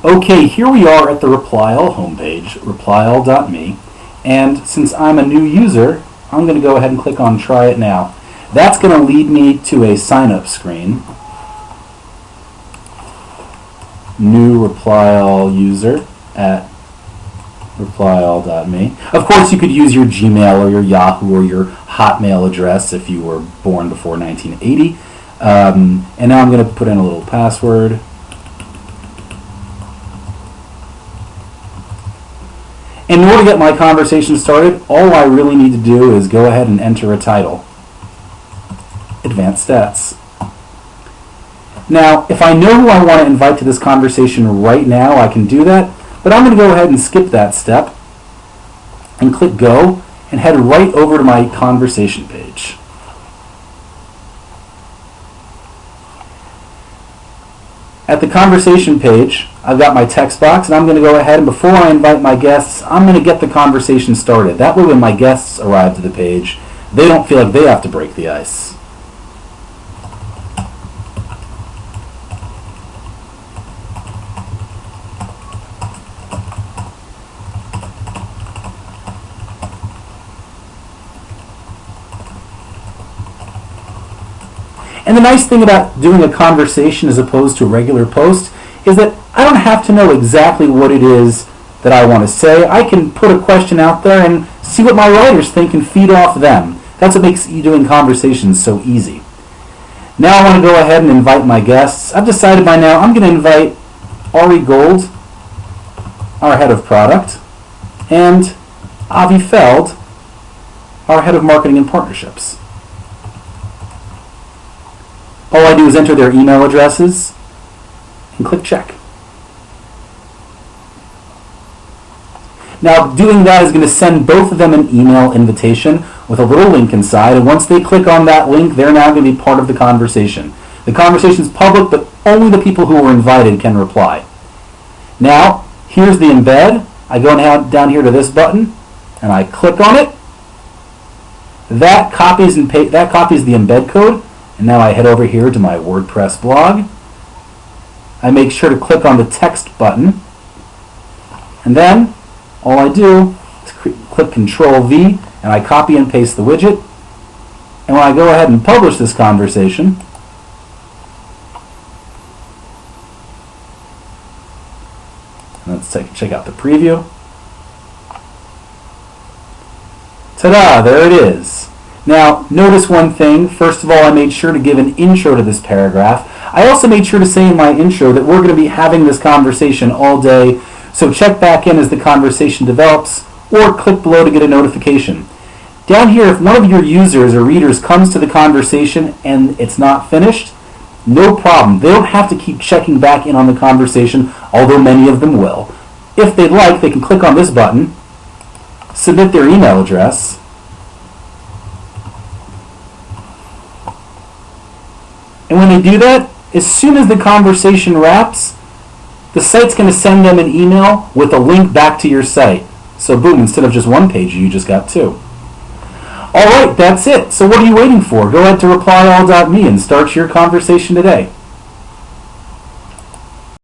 Okay, here we are at the ReplyAll homepage, ReplyAll.me, and since I'm a new user, I'm going to go ahead and click on Try It Now. That's going to lead me to a sign-up screen. New ReplyAll user at ReplyAll.me. Of course, you could use your Gmail or your Yahoo or your Hotmail address if you were born before 1980. And now I'm going to put in a little password. In order to get my conversation started, all I really need to do is go ahead and enter a title. Advanced Stats. Now, if I know who I want to invite to this conversation right now, I can do that, but I'm going to go ahead and skip that step and click Go and head right over to my conversation page. At the conversation page, I've got my text box, and I'm going to go ahead and before I invite my guests, I'm going to get the conversation started. That way when my guests arrive to the page, they don't feel like they have to break the ice. And the nice thing about doing a conversation as opposed to a regular post is that I don't have to know exactly what it is that I want to say. I can put a question out there and see what my writers think and feed off them. That's what makes doing conversations so easy. Now I want to go ahead and invite my guests. I've decided by now I'm going to invite Ari Gold, our head of product, and Avi Feld, our head of marketing and partnerships. All I do is enter their email addresses and click check. Now doing that is going to send both of them an email invitation with a little link inside, and once they click on that link, they're now going to be part of the conversation. The conversation is public, but only the people who were invited can reply. Now, here's the embed. I go down here to this button, and I click on it. That copies the embed code. And now I head over here to my WordPress blog. I make sure to click on the text button. And then all I do is click Control V and I copy and paste the widget. And when I go ahead and publish this conversation, let's check out the preview. Ta-da, there it is. Now, notice one thing. First of all, I made sure to give an intro to this paragraph. I also made sure to say in my intro that we're going to be having this conversation all day, so check back in as the conversation develops, or click below to get a notification. Down here, if one of your users or readers comes to the conversation and it's not finished, no problem. They don't have to keep checking back in on the conversation, although many of them will. If they'd like, they can click on this button, submit their email address, and when they do that, as soon as the conversation wraps, the site's going to send them an email with a link back to your site. So boom, instead of just one page, you just got two. All right, that's it. So what are you waiting for? Go ahead to ReplyAll.me and start your conversation today.